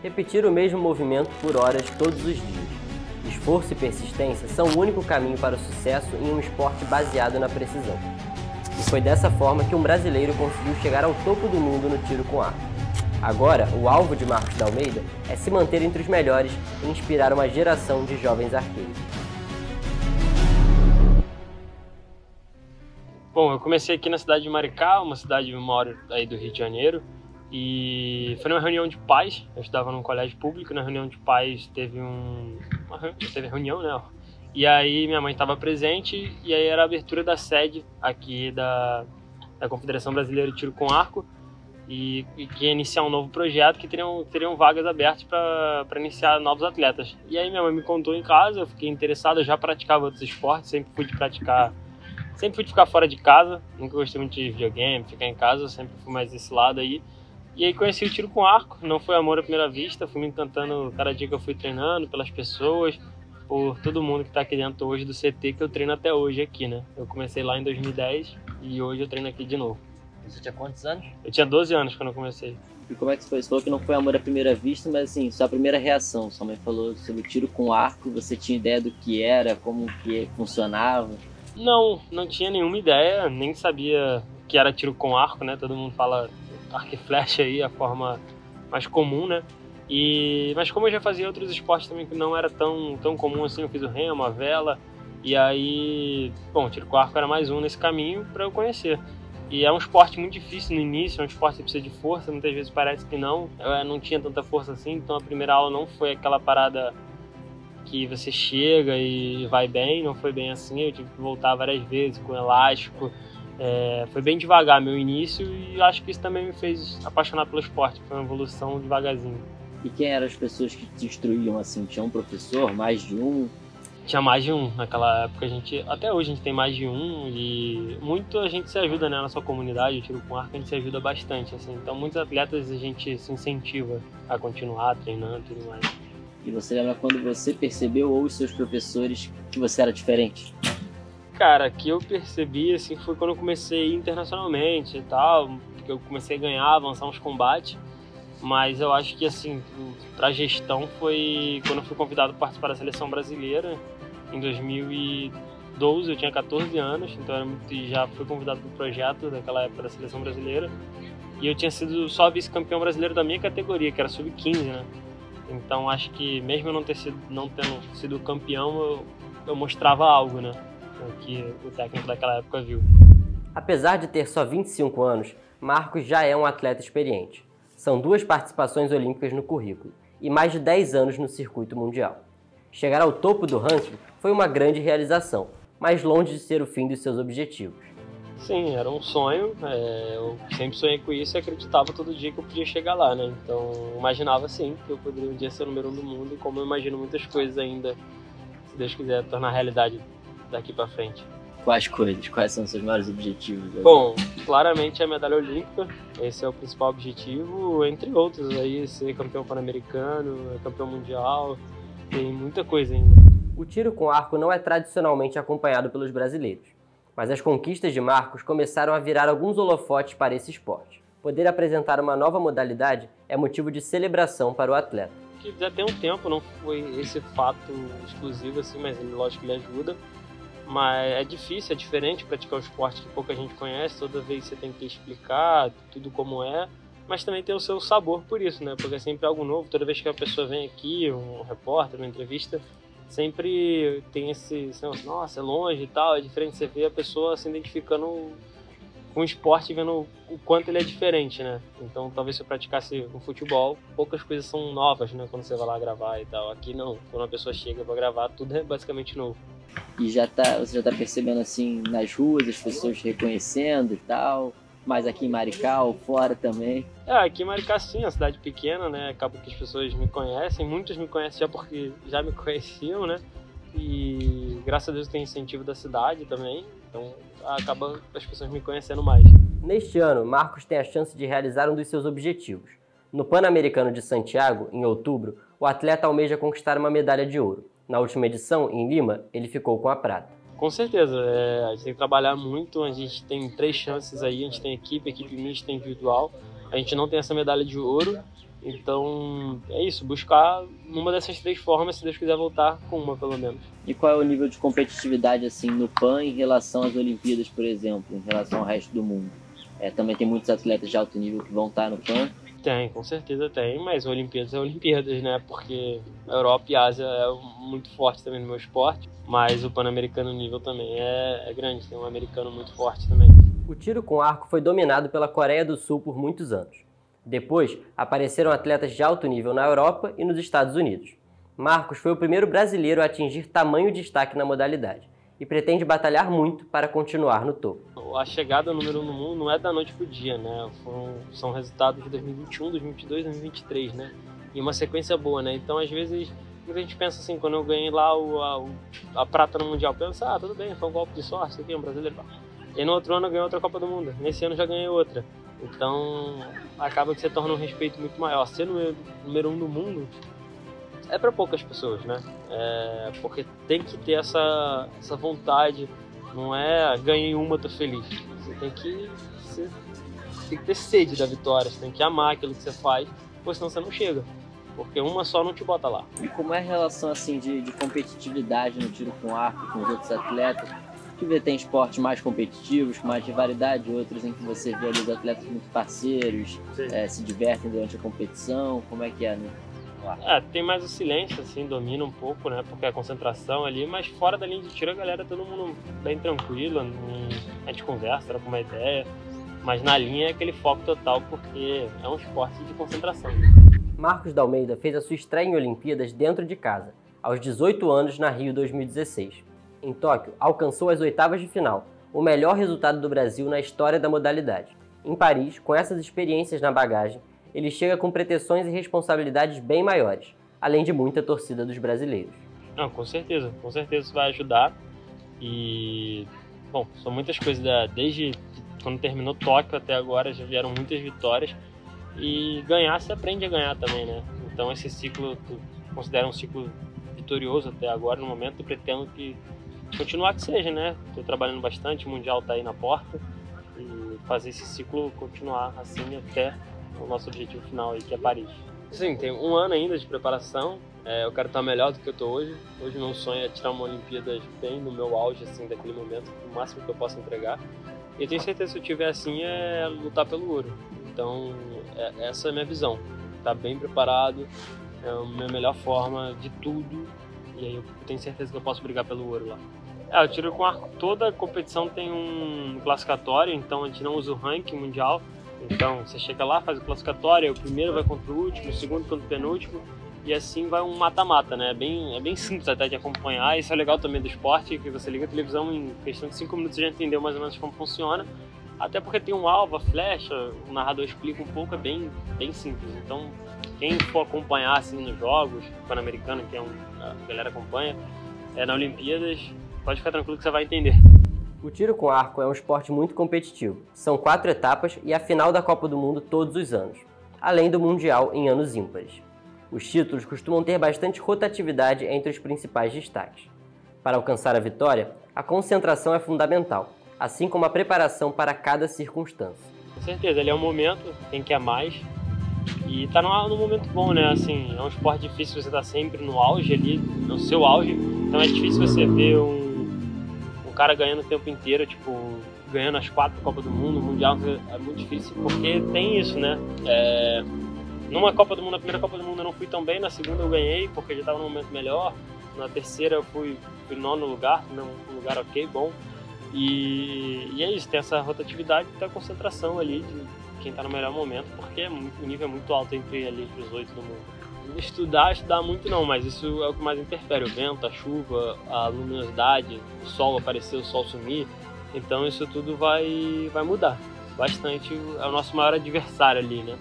Repetir o mesmo movimento por horas todos os dias. Esforço e persistência são o único caminho para o sucesso em um esporte baseado na precisão. E foi dessa forma que um brasileiro conseguiu chegar ao topo do mundo no tiro com arco. Agora, o alvo de Marcos D'Almeida é se manter entre os melhores e inspirar uma geração de jovens arqueiros. Bom, eu comecei aqui na cidade de Maricá, uma cidade maior aí do Rio de Janeiro, e foi numa reunião de pais. Eu estudava num colégio público, na reunião de pais teve reunião, né? E aí minha mãe estava presente, e aí era a abertura da sede aqui da Confederação Brasileira de Tiro com Arco, e que ia iniciar um novo projeto que teriam vagas abertas para iniciar novos atletas. E aí minha mãe me contou em casa, eu fiquei interessado, eu já praticava outros esportes, sempre fui de ficar fora de casa, nunca gostei muito de videogame, ficar em casa, eu sempre fui mais desse lado aí. E aí conheci o tiro com arco, não foi amor à primeira vista, fui me encantando cada dia que eu fui treinando, pelas pessoas, por todo mundo que está aqui dentro hoje do CT, que eu treino até hoje aqui, né? Eu comecei lá em 2010 e hoje eu treino aqui de novo. Você tinha quantos anos? Eu tinha 12 anos quando eu comecei. E como é que foi? Você falou que não foi amor à primeira vista, mas assim, sua primeira reação. Sua mãe falou sobre o tiro com arco, você tinha ideia do que era, como que funcionava? Não tinha nenhuma ideia, nem sabia que era tiro com arco, né? Todo mundo fala arco e flecha aí, a forma mais comum, né? Mas como eu já fazia outros esportes também que não era tão comum assim, eu fiz o remo, a vela, e aí, bom, tiro com arco era mais um nesse caminho para eu conhecer. E é um esporte muito difícil no início, é um esporte que precisa de força, muitas vezes parece que não. Eu não tinha tanta força assim, então a primeira aula não foi aquela parada que você chega e vai bem, não foi bem assim, eu tive que voltar várias vezes com elástico. Foi bem devagar meu início e acho que isso também me fez apaixonar pelo esporte, foi uma evolução devagarzinho. E quem eram as pessoas que te instruíam assim? Tinha um professor, mais de um? Tinha mais de um, naquela época até hoje a gente tem mais de um e muito a gente se ajuda, né, na nossa comunidade, o tiro com arco a gente se ajuda bastante, assim, então muitos atletas a gente se incentiva a continuar treinando e tudo mais. E você lembra quando você percebeu ou os seus professores que você era diferente? Cara, que eu percebi assim foi quando eu comecei internacionalmente e tal, porque eu comecei a ganhar, avançar uns combates. Mas eu acho que, assim, pra gestão foi quando eu fui convidado para participar da seleção brasileira. Em 2012, eu tinha 14 anos, então já fui convidado para o projeto daquela época da seleção brasileira. E eu tinha sido só vice-campeão brasileiro da minha categoria, que era sub-15, né? Então acho que mesmo eu não tendo sido campeão, eu mostrava algo, né? Que o técnico daquela época viu. Apesar de ter só 25 anos, Marcos já é um atleta experiente. São 2 participações olímpicas no currículo e mais de 10 anos no circuito mundial. Chegar ao topo do ranking foi uma grande realização, mas longe de ser o fim dos seus objetivos. Sim, era um sonho, eu sempre sonhei com isso e acreditava todo dia que eu podia chegar lá, né? Então eu imaginava sim que eu poderia um dia ser o número 1 do mundo, e como eu imagino muitas coisas ainda, se Deus quiser, tornar realidade daqui pra frente. Quais coisas? Quais são os seus maiores objetivos? Bom, claramente a medalha olímpica, esse é o principal objetivo, entre outros aí, ser campeão pan-americano, campeão mundial, tem muita coisa ainda. O tiro com arco não é tradicionalmente acompanhado pelos brasileiros, mas as conquistas de Marcos começaram a virar alguns holofotes para esse esporte. Poder apresentar uma nova modalidade é motivo de celebração para o atleta. Que já tem um tempo, não foi esse fato exclusivo assim, mas lógico que ele ajuda. Mas é difícil, é diferente praticar um esporte que pouca gente conhece, toda vez você tem que explicar tudo como é, mas também tem o seu sabor por isso, né? Porque é sempre algo novo, toda vez que a pessoa vem aqui, um repórter, uma entrevista, sempre tem esse, nossa, é longe e tal, é diferente você ver a pessoa se identificando com o esporte, vendo o quanto ele é diferente, né? Então talvez se eu praticasse um futebol, poucas coisas são novas, né? Quando você vai lá gravar e tal. Aqui não, quando a pessoa chega para gravar, tudo é basicamente novo. E você já tá percebendo assim nas ruas, as pessoas te reconhecendo e tal, mas aqui em Maricá ou fora também? Aqui em Maricá sim, é uma cidade pequena, né? Acaba que as pessoas me conhecem, muitos me conhecem já porque já me conheciam, né? E graças a Deus tem incentivo da cidade também, então acaba as pessoas me conhecendo mais. Neste ano, Marcos tem a chance de realizar um dos seus objetivos. No Pan-Americano de Santiago, em outubro, o atleta almeja conquistar uma medalha de ouro. Na última edição, em Lima, ele ficou com a prata. Com certeza, a gente tem que trabalhar muito, a gente tem 3 chances aí, a gente tem equipe mista, individual. A gente não tem essa medalha de ouro, Então, é isso, buscar uma dessas 3 formas, se Deus quiser voltar com uma, pelo menos. E qual é o nível de competitividade assim no PAN em relação às Olimpíadas, por exemplo, em relação ao resto do mundo? Também tem muitos atletas de alto nível que vão estar no PAN? Tem, com certeza tem, mas Olimpíadas é Olimpíadas, né? Porque a Europa e a Ásia é muito forte também no meu esporte, mas o Pan-Americano nível também é grande, tem um americano muito forte também. O tiro com arco foi dominado pela Coreia do Sul por muitos anos. Depois, apareceram atletas de alto nível na Europa e nos Estados Unidos. Marcos foi o primeiro brasileiro a atingir tamanho destaque na modalidade e pretende batalhar muito para continuar no topo. A chegada ao número 1 no mundo não é da noite para o dia, né? São resultados de 2021, 2022, 2023, né? E uma sequência boa, né? Então, às vezes, muita gente pensa assim, quando eu ganhei lá a prata no Mundial, pensa, tudo bem, foi um golpe de sorte, isso aqui é um brasileiro. E no outro ano eu ganhei outra Copa do Mundo, nesse ano eu já ganhei outra. Então, acaba que você torna um respeito muito maior. Ser número 1 do mundo é para poucas pessoas, né? Porque tem que ter essa vontade, não é ganhei uma, tô feliz. Você tem que ter sede da vitória, você tem que amar aquilo que você faz, porque senão você não chega. Porque uma só não te bota lá. E como é a relação assim, de competitividade no tiro com arco com os outros atletas? Tem esportes mais competitivos, com mais rivalidade, outros em que você vê ali os atletas muito parceiros, se divertem durante a competição, como é que é, né? Tem mais o silêncio, assim, domina um pouco, né, porque é a concentração ali, mas fora da linha de tiro a galera, todo mundo bem tranquilo, a gente conversa, troca uma ideia, mas na linha é aquele foco total, porque é um esporte de concentração. Marcos D'Almeida fez a sua estreia em Olimpíadas dentro de casa, aos 18 anos na Rio 2016. Em Tóquio, alcançou as oitavas de final, o melhor resultado do Brasil na história da modalidade. Em Paris, com essas experiências na bagagem, ele chega com pretensões e responsabilidades bem maiores, além de muita torcida dos brasileiros. Não, com certeza isso vai ajudar. E, bom, são muitas coisas, desde quando terminou Tóquio até agora, já vieram muitas vitórias. E ganhar, você aprende a ganhar também, né? Então esse ciclo, tu considera um ciclo vitorioso até agora, no momento, eu pretendo que continuar que seja, né? Estou trabalhando bastante, o Mundial está aí na porta, e fazer esse ciclo continuar assim até o nosso objetivo final aí, que é Paris. Sim, tem um ano ainda de preparação, eu quero estar melhor do que eu estou hoje. Hoje meu sonho é tirar uma Olimpíada bem no meu auge, assim, daquele momento, o máximo que eu possa entregar. E eu tenho certeza que se eu tiver assim, é lutar pelo ouro. Então, essa é a minha visão, estar bem preparado, é a minha melhor forma de tudo, e aí eu tenho certeza que eu posso brigar pelo ouro lá. O tiro com arco, toda competição tem um classificatório, então a gente não usa o ranking mundial. Então você chega lá, faz o classificatório, o primeiro vai contra o último, o segundo contra o penúltimo, e assim vai um mata-mata, né? É bem simples até de acompanhar. Isso é legal também do esporte, que você liga a televisão, em questão de 5 minutos você já entendeu mais ou menos como funciona. Até porque tem um alvo, a flecha, o narrador explica um pouco, é bem simples. Então, quem for acompanhar assim nos jogos, Pan-Americano, que a galera acompanha, na Olimpíadas, pode ficar tranquilo que você vai entender. O tiro com arco é um esporte muito competitivo. São 4 etapas e a final da Copa do Mundo todos os anos, além do Mundial em anos ímpares. Os títulos costumam ter bastante rotatividade entre os principais destaques. Para alcançar a vitória, a concentração é fundamental, assim como a preparação para cada circunstância. Com certeza, ele é um momento, tem que ir a mais, e tá no momento bom, né? Assim, é um esporte difícil, você tá sempre no auge ali, no seu auge, então é difícil você ver um cara ganhando o tempo inteiro, tipo, ganhando as 4 Copas do Mundo, o Mundial, é muito difícil, porque tem isso, né? Numa Copa do Mundo, na primeira Copa do Mundo eu não fui tão bem, na segunda eu ganhei, porque já estava num momento melhor, na terceira eu fui 9º lugar, um lugar ok, bom. E é isso, tem essa rotatividade e tem a concentração ali de quem está no melhor momento, porque o nível é muito alto entre os 8 do mundo. Estudar muito não, mas isso é o que mais interfere, o vento, a chuva, a luminosidade, o sol aparecer, o sol sumir, então isso tudo vai mudar bastante, é o nosso maior adversário ali, né?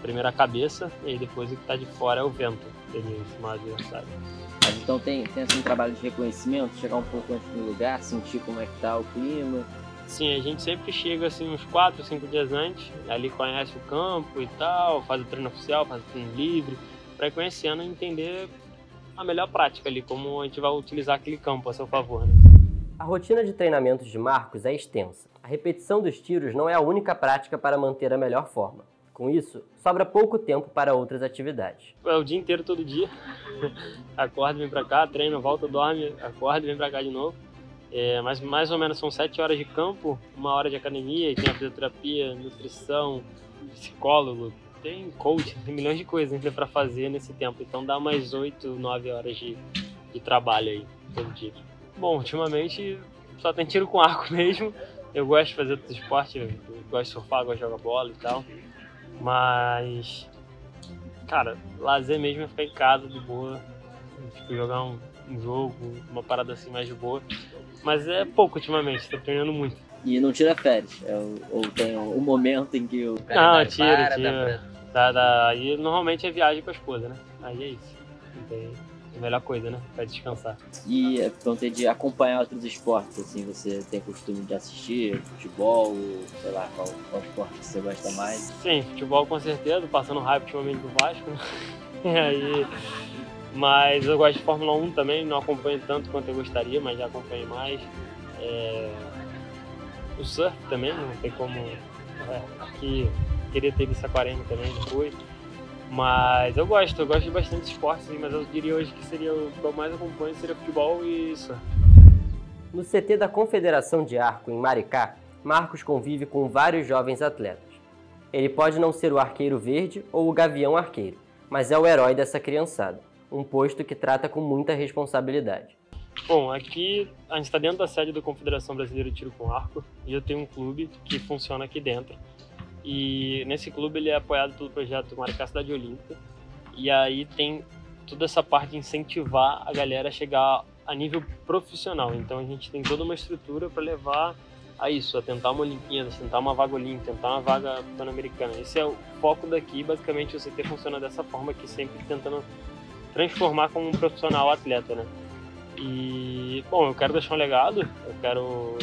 Primeiro a cabeça e aí depois o que está de fora é o vento, seria esse maior adversário. Mas então tem assim, um trabalho de reconhecimento, chegar um pouco antes do lugar, sentir como é que tá o clima. Sim, a gente sempre chega assim uns 4, 5 dias antes, ali conhece o campo e tal, faz o treino oficial, faz o treino livre, para ir conhecendo e entender a melhor prática ali, como a gente vai utilizar aquele campo a seu favor, né? A rotina de treinamentos de Marcos é extensa. A repetição dos tiros não é a única prática para manter a melhor forma. Com isso, sobra pouco tempo para outras atividades. É o dia inteiro, todo dia. Acordo, vem pra cá, treino, volto, dorme, acordo, vem pra cá de novo. Mas mais ou menos são 7 horas de campo, 1 hora de academia, e tem a fisioterapia, nutrição, psicólogo, tem coach, tem milhões de coisas ainda pra fazer nesse tempo. Então dá mais 8, 9 horas de trabalho aí, todo dia. Bom, ultimamente só tem tiro com arco mesmo. Eu gosto de fazer outros esportes, eu gosto de surfar, gosto de jogar bola e tal. Mas, cara, lazer mesmo é ficar em casa de boa, tipo, jogar um jogo, uma parada assim mais de boa. Mas é pouco ultimamente, tô treinando muito. E não tira férias? Ou tem um momento em que o calendário tira. Aí normalmente é viagem com a esposa, né? Aí é isso. É a melhor coisa, né? Pra descansar. E perguntei de acompanhar outros esportes, assim, você tem costume de assistir futebol, sei lá, qual esporte que você gosta mais? Sim, futebol com certeza, passando hype ultimamente do Vasco, né? Mas eu gosto de Fórmula 1 também, não acompanho tanto quanto eu gostaria, mas já acompanho mais. O surf também, não tem como... Aqui, queria ter ido Saquarema também, não fui. Mas eu gosto de bastante esporte, sim, mas eu diria hoje que seria o que eu mais acompanho seria futebol e surf. No CT da Confederação de Arco, em Maricá, Marcos convive com vários jovens atletas. Ele pode não ser o arqueiro verde ou o gavião arqueiro, mas é o herói dessa criançada, um posto que trata com muita responsabilidade. Bom, aqui a gente está dentro da sede da Confederação Brasileira de Tiro com Arco e eu tenho um clube que funciona aqui dentro. E nesse clube ele é apoiado pelo projeto Maricá Cidade Olímpica. E aí tem toda essa parte de incentivar a galera a chegar a nível profissional. Então a gente tem toda uma estrutura para levar a isso, a tentar uma Olimpíada, tentar uma vaga olímpica, tentar uma vaga pan-americana. Esse é o foco daqui. Basicamente o CT funciona dessa forma aqui, sempre tentando transformar como um profissional atleta, né? E, bom, eu quero deixar um legado, eu quero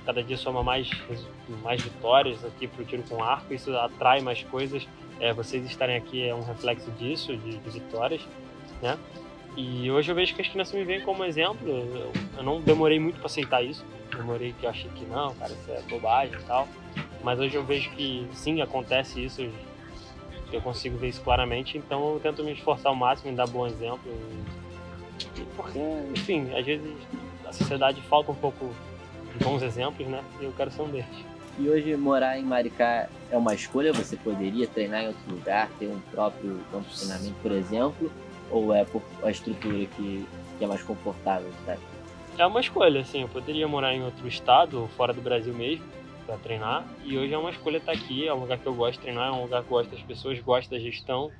cada dia somar mais vitórias aqui pro tiro com arco, isso atrai mais coisas. Vocês estarem aqui é um reflexo disso, de vitórias, né? E hoje eu vejo que as crianças me veem como exemplo. Eu não demorei muito para aceitar isso, demorei que eu achei que não, cara, isso é bobagem e tal. Mas hoje eu vejo que sim, acontece isso, eu consigo ver isso claramente, então eu tento me esforçar ao máximo em dar bom exemplo. Porque, enfim, às vezes a sociedade falta um pouco de bons exemplos, né? E eu quero ser um deles. E hoje morar em Maricá é uma escolha? Você poderia treinar em outro lugar, ter um próprio campo de treinamento, por exemplo? Ou é por a estrutura que é mais confortável, tá? É uma escolha, assim. Eu poderia morar em outro estado, ou fora do Brasil mesmo, para treinar. E hoje é uma escolha estar aqui. É um lugar que eu gosto de treinar, é um lugar que eu gosto das pessoas, gosto da gestão,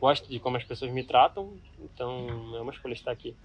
gosto de como as pessoas me tratam. Então é uma escolha estar aqui.